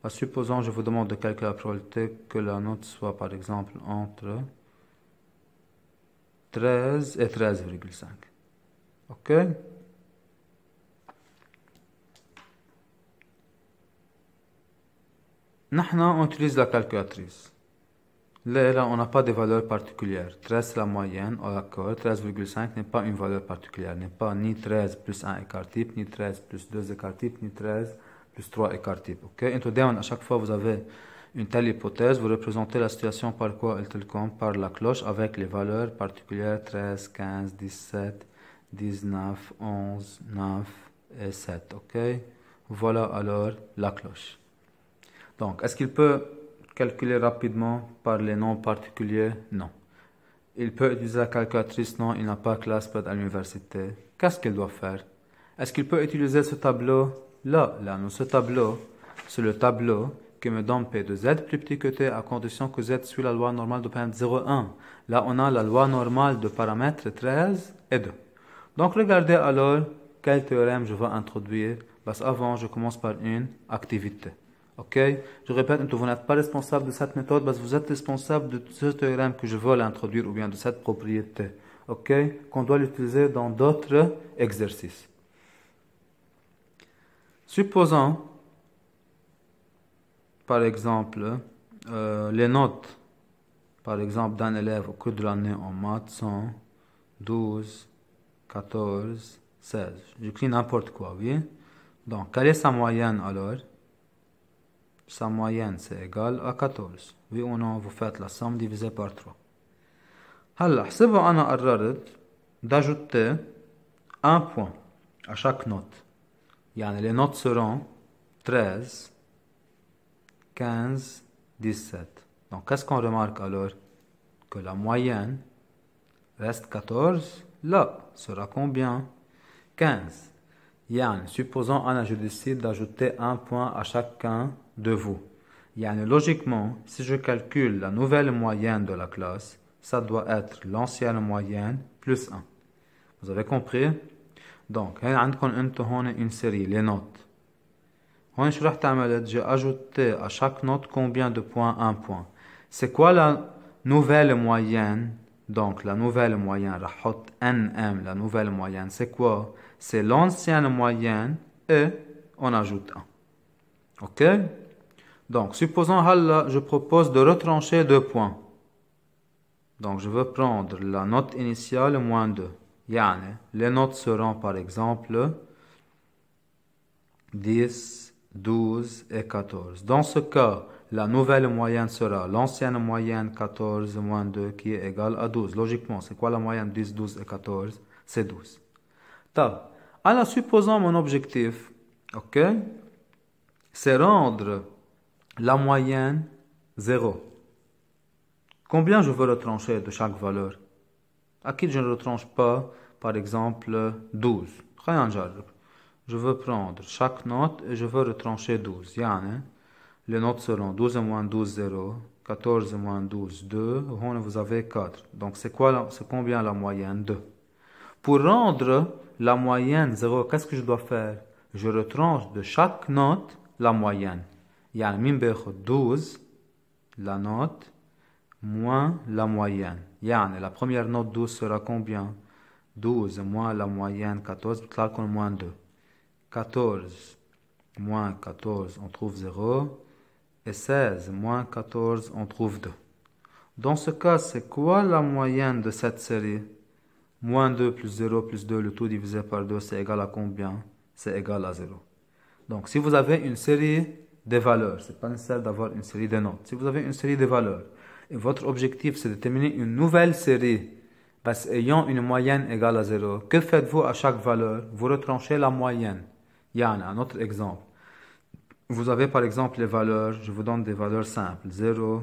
Supposons, je vous demande de calculer la probabilité que la note soit par exemple entre 13 et 13,5. OK? Maintenant, on utilise la calculatrice. Là, on n'a pas de valeur particulière. 13 c'est la moyenne, d'accord. 13,5 n'est pas une valeur particulière. N'est pas ni 13 plus 1 écart type, ni 13 plus 2 écart type, ni 13 plus 3 écart type. OK? Et à chaque fois vous avez une telle hypothèse, vous représentez la situation par quoi elle télécomme? Par la cloche avec les valeurs particulières 13, 15, 17, 19, 11, 9 et 7. OK? Voilà alors la cloche. Donc, est-ce qu'il peut calculer rapidement par les noms particuliers? Non. Il peut utiliser la calculatrice? Non, il n'a pas classe à l'université. Qu'est-ce qu'il doit faire? Est-ce qu'il peut utiliser ce tableau? Là, ce tableau, c'est le tableau qui me donne P de Z plus petit que T à condition que Z suit la loi normale de paramètre 0,1. Là, on a la loi normale de paramètres 13 et 2. Donc, regardez alors quel théorème je vais introduire. Parce qu'avant, je commence par une activité. OK? Je répète, vous n'êtes pas responsable de cette méthode, parce que vous êtes responsable de ce théorème que je veux l'introduire, ou bien de cette propriété. OK? Qu'on doit l'utiliser dans d'autres exercices. Supposons, par exemple, les notes, par exemple, d'un élève au cours de l'année en maths sont 12, 14, 16. J'écris n'importe quoi, oui? Donc, quelle est sa moyenne alors? Sa moyenne, c'est égal à 14. Oui ou non, vous faites la somme divisée par 3. هلا حسبوا أنا قررت d'ajouter un point à chaque note. يعني les notes seront 13, 15, 17. Donc, qu'est-ce qu'on remarque alors? Que la moyenne reste 14. Là, sera combien? 15. Yani, supposons Anna, je décide d'ajouter un point à chacun de vous. Yani, logiquement, si je calcule la nouvelle moyenne de la classe, ça doit être l'ancienne moyenne plus 1. Vous avez compris? Donc, une série, les notes. J'ai ajouté à chaque note combien de points? Un point. C'est quoi la nouvelle moyenne? Donc, la nouvelle moyenne, NM, la nouvelle moyenne, c'est quoi? C'est l'ancienne moyenne et on ajoute 1. OK? Donc, supposons, je propose de retrancher 2 points. Donc, je veux prendre la note initiale moins 2. Yani, les notes seront par exemple 10, 12 et 14. Dans ce cas, la nouvelle moyenne sera l'ancienne moyenne 14 moins 2 qui est égale à 12. Logiquement, c'est quoi la moyenne 10, 12 et 14? C'est 12. Alors, supposons mon objectif, ok, c'est rendre la moyenne 0. Combien je veux retrancher de chaque valeur? À qui je ne retranche pas, par exemple, 12. Je veux prendre chaque note et je veux retrancher 12. Yani, les notes seront 12 moins 12, 0. 14 moins 12, 2. Vous avez 4. Donc, c'est combien la moyenne? 2. Pour rendre la moyenne 0, qu'est-ce que je dois faire? Je retranche de chaque note la moyenne. Yani, 12, la note, moins la moyenne. Yani, la première note 12 sera combien? 12 moins la moyenne 14, moins 2. 14 moins 14, on trouve 0. Et 16 moins 14, on trouve 2. Dans ce cas, c'est quoi la moyenne de cette série? Moins 2 plus 0 plus 2, le tout divisé par 2, c'est égal à combien? C'est égal à 0. Donc, si vous avez une série de valeurs, ce n'est pas nécessaire d'avoir une série de notes. Si vous avez une série de valeurs, et votre objectif, c'est de déterminer une nouvelle série, ayant une moyenne égale à 0, que faites-vous à chaque valeur? Vous retranchez la moyenne. Il y a un autre exemple. Vous avez par exemple les valeurs, je vous donne des valeurs simples, 0,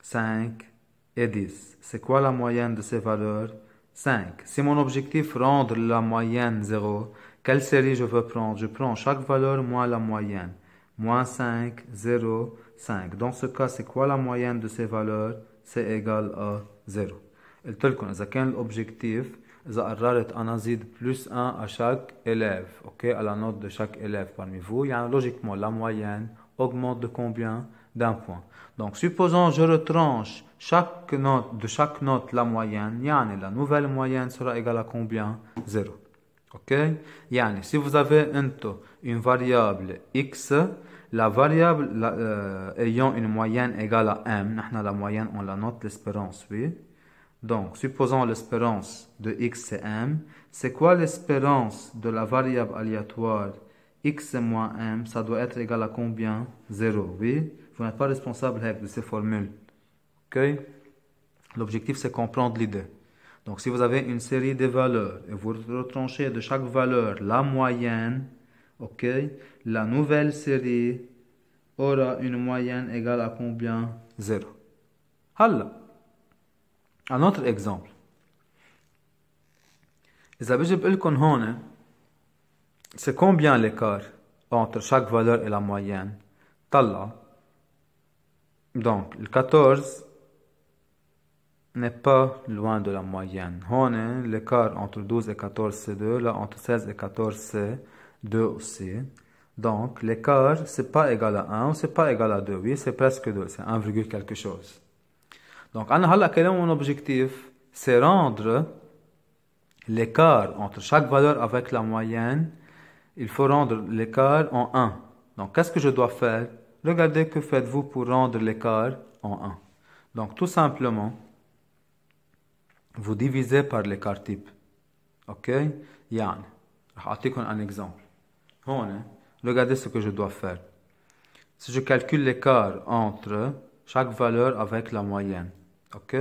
5 et 10. C'est quoi la moyenne de ces valeurs? 5. Si mon objectif rendre la moyenne 0, quelle série je veux prendre? Je prends chaque valeur moins la moyenne. Moins 5, 0, 5. Dans ce cas, c'est quoi la moyenne de ces valeurs? C'est égal à 0. Et tel qu'on a l'objectif إذا قررت أنا زيد plus 1 à chaque élève, ok, à la note de chaque élève parmi vous, يعني logiquement la moyenne augmente de combien? D'un point. Donc supposons je retranche chaque note de chaque note la moyenne, يعني la nouvelle moyenne sera égale à combien? 0. Ok? يعني si vous avez une variable x, la variable ayant une moyenne égale à m, نحن la moyenne on la note l'espérance, oui. Donc, supposons l'espérance de x c'est m. C'est quoi l'espérance de la variable aléatoire x moins m? Ça doit être égal à combien? 0, oui. Vous n'êtes pas responsable de ces formules. Ok? L'objectif c'est comprendre l'idée. Donc, si vous avez une série de valeurs et vous retranchez de chaque valeur la moyenne, ok, la nouvelle série aura une moyenne égale à combien? 0. هلا un autre exemple. إذا بيجي بقول لكم هون c'est combien l'écart entre chaque valeur et la moyenne? طلع. Donc le 14 n'est pas loin de la moyenne. هون l'écart entre 12 et 14 c'est 2, là entre 16 et 14 c'est 2 aussi. Donc l'écart c'est pas égal à 1 ou c'est pas égal à 2, oui, c'est presque 2, c'est 1, quelque chose. Donc, quel est mon objectif? C'est rendre l'écart entre chaque valeur avec la moyenne. Il faut rendre l'écart en 1. Donc, qu'est-ce que je dois faire? Regardez que faites-vous pour rendre l'écart en 1. Donc, tout simplement, vous divisez par l'écart type. OK? يعني, je vais vous donner un exemple. Regardez ce que je dois faire. Si je calcule l'écart entre chaque valeur avec la moyenne, ok?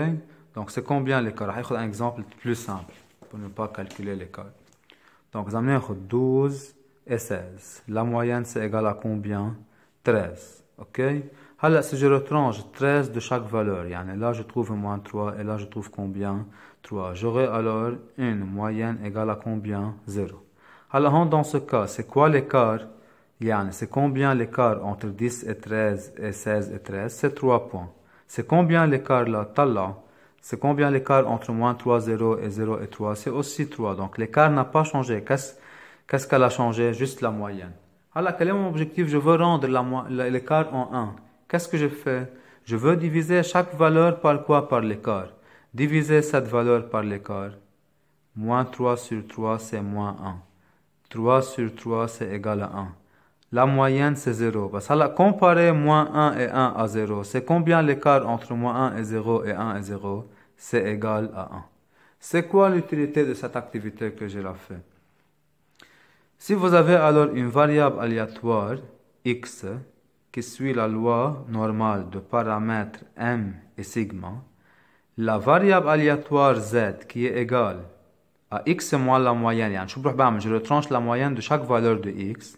Donc, c'est combien l'écart? Je vais prendre un exemple plus simple pour ne pas calculer l'écart. Donc, vous allez 12 et 16. La moyenne, c'est égal à combien? 13. Ok? Alors, si je retranche 13 de chaque valeur, là, je trouve moins 3 et là, je trouve combien? 3. J'aurai alors une moyenne égale à combien? 0. Alors, dans ce cas, c'est quoi l'écart? C'est combien l'écart entre 10 et 13 et 16 et 13? C'est 3 points. C'est combien l'écart là? Talla. C'est combien l'écart entre moins 3, 0 et 0 et 3? C'est aussi 3. Donc l'écart n'a pas changé. Qu'est-ce qu'elle a changé? Juste la moyenne. Alors quel est mon objectif? Je veux rendre l'écart en 1. Qu'est-ce que je fais? Je veux diviser chaque valeur par quoi? Par l'écart. Diviser cette valeur par l'écart. Moins 3 sur 3 c'est moins 1. 3 sur 3 c'est égal à 1. La moyenne, c'est 0. Parce que comparer moins 1 et 1 à 0, c'est combien l'écart entre moins 1 et 0 et 1 et 0? C'est égal à 1. C'est quoi l'utilité de cette activité que j'ai fait? Si vous avez alors une variable aléatoire, x, qui suit la loi normale de paramètres m et sigma, la variable aléatoire z, qui est égale à x moins la moyenne, je retranche la moyenne de chaque valeur de x,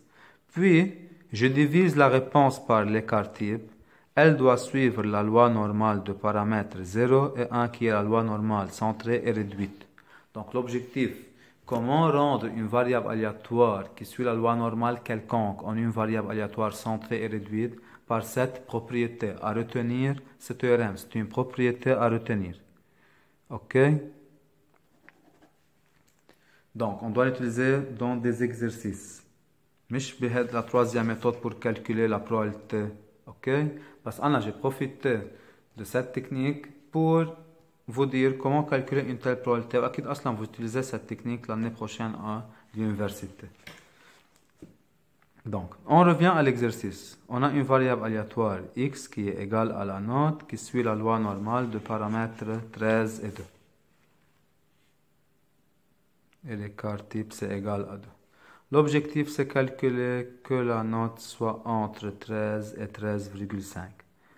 puis, je divise la réponse par l'écart type. Elle doit suivre la loi normale de paramètres 0 et 1 qui est la loi normale centrée et réduite. Donc l'objectif, comment rendre une variable aléatoire qui suit la loi normale quelconque en une variable aléatoire centrée et réduite par cette propriété à retenir, ce théorème, c'est une propriété à retenir. Ok? Donc on doit l'utiliser dans des exercices. مش بهاد la troisième méthode pour calculer la probabilité, ok? Parce que j'ai profité de cette technique pour vous dire comment calculer une telle probabilité. Et أصلا vous utilisez cette technique l'année prochaine à l'université. Donc, on revient à l'exercice. On a une variable aléatoire x qui est égale à la note qui suit la loi normale de paramètres 13 et 2. Et l'écart type c'est égal à 2. L'objectif, c'est calculer que la note soit entre 13 et 13,5.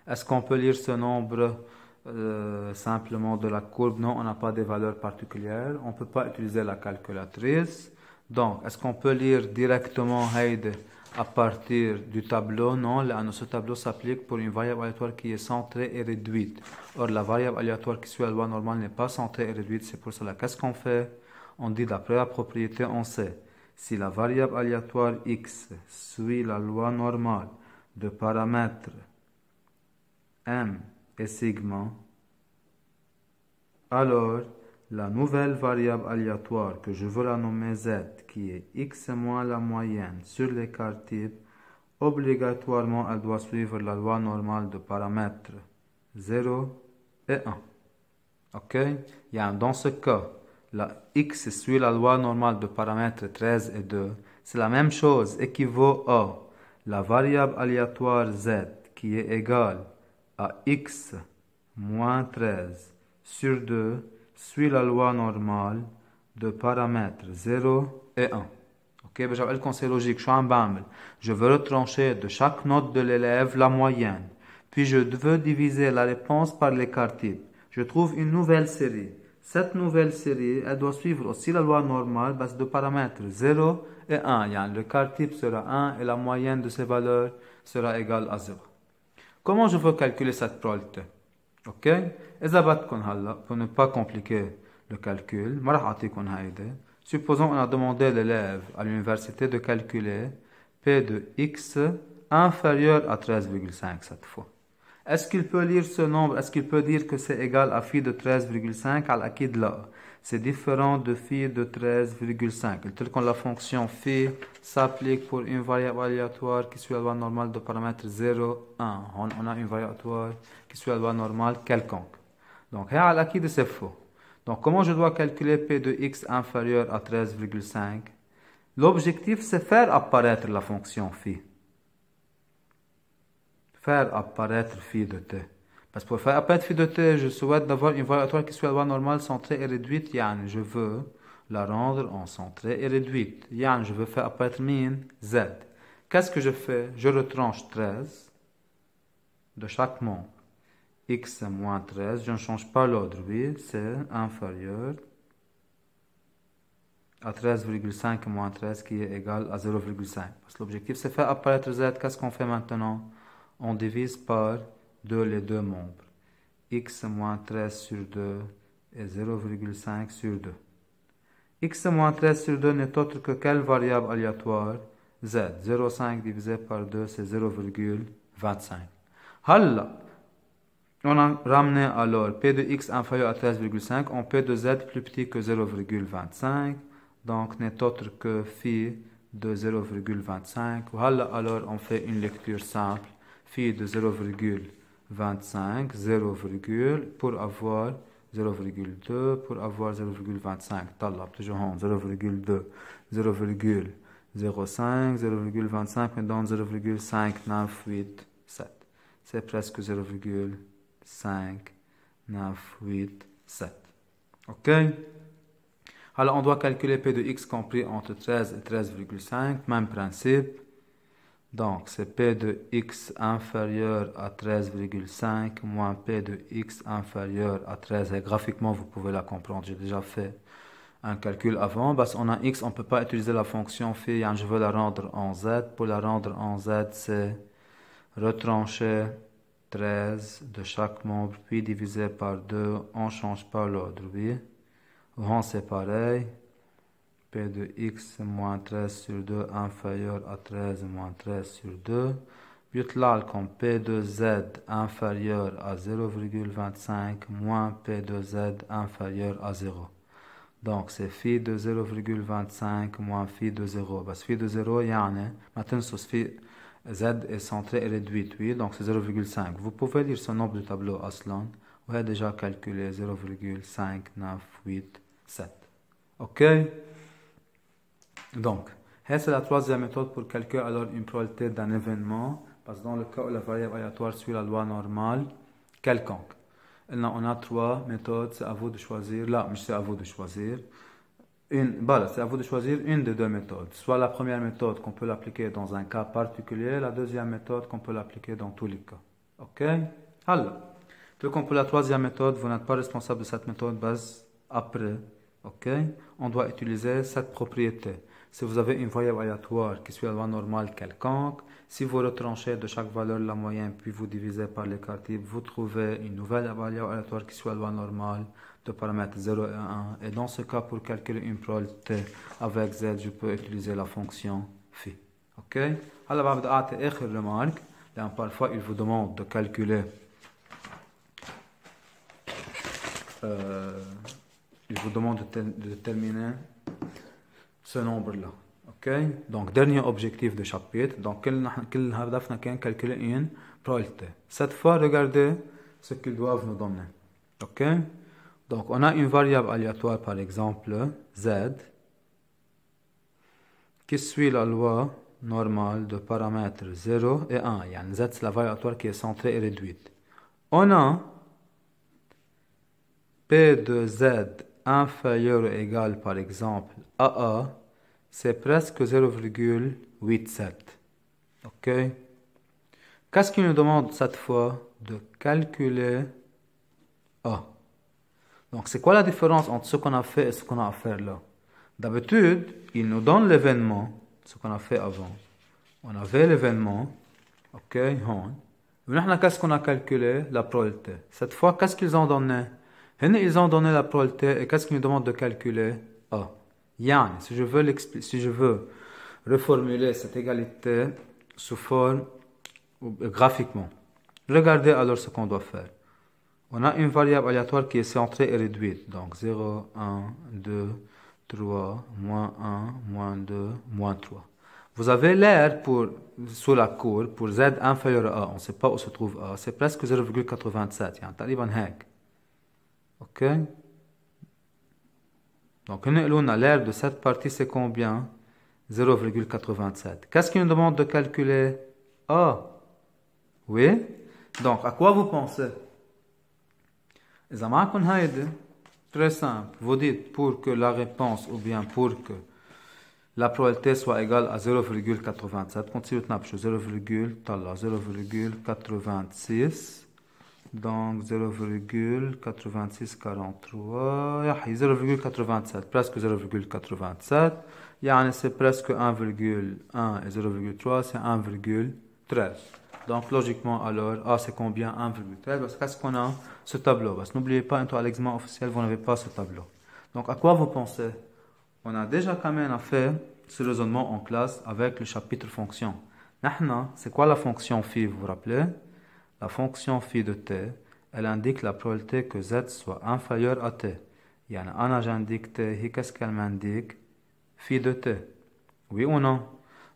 Est-ce qu'on peut lire ce nombre simplement de la courbe? Non, on n'a pas de valeur particulière. On ne peut pas utiliser la calculatrice. Donc, est-ce qu'on peut lire directement Heide à partir du tableau? Non, ce tableau s'applique pour une variable aléatoire qui est centrée et réduite. Or, la variable aléatoire qui suit la loi normale n'est pas centrée et réduite. C'est pour cela, qu'est-ce qu'on fait? On dit d'après la propriété, on sait. Si la variable aléatoire x suit la loi normale de paramètres m et sigma, alors la nouvelle variable aléatoire que je veux la nommer z, qui est x moins la moyenne sur l'écart type, obligatoirement elle doit suivre la loi normale de paramètres 0 et 1. Ok? Dans ce cas, la x suit la loi normale de paramètres 13 et 2. C'est la même chose, équivaut à la variable aléatoire z qui est égale à x moins 13 sur 2 suit la loi normale de paramètres 0 et 1. Ok, j'appelle qu'on c'est logique. Je veux retrancher de chaque note de l'élève la moyenne. Puis je veux diviser la réponse par l'écart type. Je trouve une nouvelle série. Cette nouvelle série, elle doit suivre aussi la loi normale base de paramètres 0 et 1. L'écart type sera 1 et la moyenne de ces valeurs sera égale à 0. Comment je veux calculer cette probabilité? Ok? Pour ne pas compliquer le calcul, supposons qu'on a demandé à l'élève à l'université de calculer P de x inférieur à 13,5 cette fois. Est-ce qu'il peut lire ce nombre? Est-ce qu'il peut dire que c'est égal à phi de 13,5 à l'acquis là? C'est différent de phi de 13,5. Tel que la fonction phi s'applique pour une variable aléatoire qui suit la loi normale de paramètre 0, 1. On a une variable aléatoire qui suit la loi normale quelconque. Donc, à l'acquis de c'est faux. Donc, comment je dois calculer P de x inférieur à 13,5? L'objectif, c'est faire apparaître la fonction phi. Faire apparaître phi de t. Parce que pour faire apparaître phi de t, je souhaite d'avoir une variable aléatoire qui suit la loi normale centrée et réduite. Je veux la rendre en centrée et réduite. Je veux faire apparaître min z. Qu'est-ce que je fais? Je retranche 13 de chaque membre. X moins 13, je ne change pas l'ordre, oui, c'est inférieur à 13,5 moins 13 qui est égal à 0,5. Parce que l'objectif c'est faire apparaître z. Qu'est-ce qu'on fait maintenant? On divise par 2 les deux membres. X moins 13 sur 2 est 0,5 sur 2. X moins 13 sur 2 n'est autre que quelle variable aléatoire? Z. 0,5 divisé par 2 c'est 0,25. Halla, on a ramené alors P de x inférieur à 13,5 en P de z plus petit que 0,25. Donc n'est autre que phi de 0,25. Alors on fait une lecture simple. Phi de 0,25, 0, pour avoir 0,2, pour avoir 0,25. toujours 0,2, 0,05, 0,25, mais dans 0,597. C'est presque 0,597. Ok? Alors, on doit calculer P de x compris entre 13 et 13,5. Même principe. Donc, c'est P de x inférieur à 13,5 moins P de x inférieur à 13. Et graphiquement, vous pouvez la comprendre. J'ai déjà fait un calcul avant. Parce qu'on a x, on ne peut pas utiliser la fonction phi. Je veux la rendre en z. Pour la rendre en z, c'est retrancher 13 de chaque membre, puis diviser par 2. On ne change pas l'ordre, oui. Rond, c'est pareil. P de x moins 13 sur 2 inférieur à 13 moins 13 sur 2. Butlal comme P de z inférieur à 0,25 moins P de z inférieur à 0. Donc c'est phi de 0,25 moins phi de 0. Parce phi de 0, maintenant phi z est centré et réduit, oui, donc c'est 0,5. Vous pouvez lire ce nombre du tableau Aslan. Vous avez déjà calculé 0,5987. Ok? Donc, c'est la troisième méthode pour calculer alors une probabilité d'un événement. Parce que dans le cas où la variable aléatoire suit la loi normale quelconque. On a trois méthodes, c'est à vous de choisir. Là, mais c'est à vous de choisir. C'est à vous de choisir une des deux méthodes. Soit la première méthode qu'on peut l'appliquer dans un cas particulier, la deuxième méthode qu'on peut l'appliquer dans tous les cas. Ok? Alors, pour la troisième méthode, vous n'êtes pas responsable de cette méthode base après. Ok? On doit utiliser cette propriété. Si vous avez une variable aléatoire qui suit la loi normale quelconque, si vous retranchez de chaque valeur la moyenne, puis vous divisez par l'écart type, vous trouvez une nouvelle variable aléatoire qui suit la loi normale de paramètres 0 et 1. Et dans ce cas, pour calculer une probabilité avec z, je peux utiliser la fonction phi. Ok? Alors, remarque, parfois il vous demande de calculer il vous demande de déterminer ce nombre-là. OK? Donc, dernier objectif de chapitre. Donc, quel هدفنا كان calculer une probabilité. Cette fois, regardez ce qu'ils doivent nous donner. OK? Donc, on a une variable aléatoire, par exemple, z, qui suit la loi normale de paramètres 0 et 1. Yani z, c'est la variable aléatoire qui est centrée et réduite. On a P de z inférieur ou égal, par exemple, à A, c'est presque 0,87. OK? Qu'est-ce qu'il nous demande cette fois? De calculer A. Donc, c'est quoi la différence entre ce qu'on a fait et ce qu'on a à faire là? D'habitude, il nous donne l'événement, ce qu'on a fait avant. On avait l'événement, OK, qu'est-ce qu'on a calculé? La probabilité. Cette fois, qu'est-ce qu'ils ont donné? Ils ont donné la probabilité et qu'est-ce qu'ils nous demandent de calculer? A. Yani, si je veux reformuler cette égalité sous forme graphiquement, regardez alors ce qu'on doit faire. On a une variable aléatoire qui est centrée et réduite. Donc 0, 1, 2, 3, moins 1, moins 2, moins 3. Vous avez l'air sous la courbe pour z inférieur à A. On ne sait pas où se trouve A. C'est presque 0,87. يعني تقريبا هيك. OK? Donc, l'air de cette partie, c'est combien? 0,87. Qu'est-ce qu'il nous demande de calculer? A. Oui? Donc, à quoi vous pensez? Très simple. Vous dites pour que la réponse ou bien pour que la probabilité soit égale à 0,87. Continuez de 0,86. Donc 0,8643. 0,87. Presque 0,87. C'est presque 1,1 et 0,3. C'est 1,13. Donc, logiquement, alors, A, c'est combien? 1,13. Parce qu'est-ce qu'on a? Ce tableau. Parce que n'oubliez pas, à l'examen officiel, vous n'avez pas ce tableau. Donc, à quoi vous pensez? On a déjà quand même fait ce raisonnement en classe avec le chapitre fonction. C'est quoi la fonction phi, vous vous rappelez? La fonction phi de t, elle indique la probabilité que z soit inférieur à t. J'indique t, qu'est-ce qu'elle m'indique? Phi de t. Oui ou non?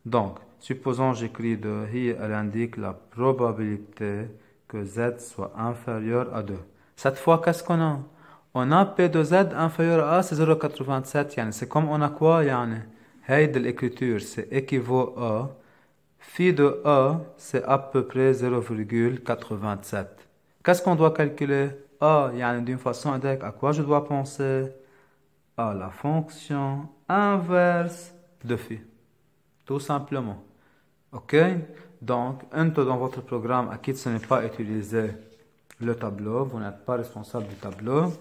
Donc, supposons j'écris de hi, elle indique la probabilité que z soit inférieur à 2. Cette fois, qu'est-ce qu'on a? On a P de Z inférieur à A, c'est 0,87. C'est comme on a quoi? Hey de l'écriture, c'est équivaut à phi de A, c'est à peu près 0,87. Qu'est-ce qu'on doit calculer? A, d'une façon indirecte, à quoi je dois penser? À la fonction inverse de phi. Tout simplement. OK? Donc, dans votre programme, à qui ce n'est pas utilisé le tableau, vous n'êtes pas responsable du tableau.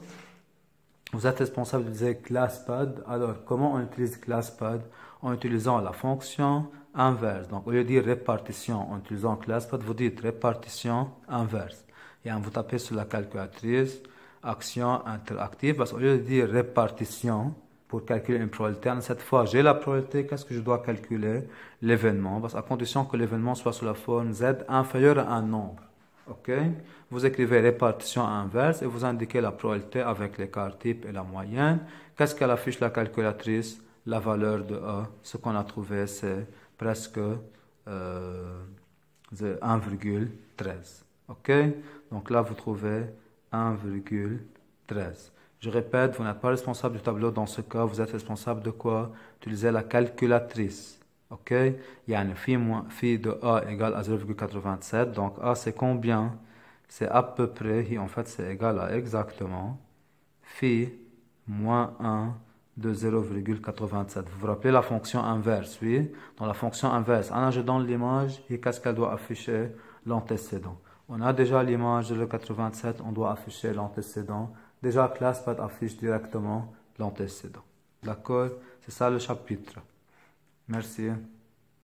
Vous êtes responsable d'utiliser ClassPad. Alors, comment on utilise ClassPad? En utilisant la fonction inverse. Donc, au lieu de dire répartition, en utilisant ClassPad, vous dites répartition inverse. Et vous tapez sur la calculatrice, action interactive. Parce qu'au lieu de dire répartition, pour calculer une probabilité, cette fois, j'ai la probabilité, qu'est-ce que je dois calculer? L'événement. Parce qu'à condition que l'événement soit sous la forme Z inférieure à un nombre. OK? Vous écrivez répartition inverse et vous indiquez la probabilité avec l'écart type et la moyenne. Qu'est-ce qu'elle affiche la calculatrice? La valeur de A. Ce qu'on a trouvé, c'est presque 1,13. OK? Donc là, vous trouvez 1,13. Je répète, vous n'êtes pas responsable du tableau. Dans ce cas, vous êtes responsable de quoi? Utilisez la calculatrice. OK? Phi de A égale à 0,87. Donc A, c'est combien? C'est à peu près, en fait, c'est égal à exactement phi moins 1 de 0,87. Vous vous rappelez la fonction inverse, oui? Dans la fonction inverse, je donne l'image et qu'est-ce qu'elle doit afficher? L'antécédent. On a déjà l'image de 0,87, on doit afficher l'antécédent. Déjà, ClassPad affiche directement l'antécédent. D'accord? C'est ça le chapitre. Merci.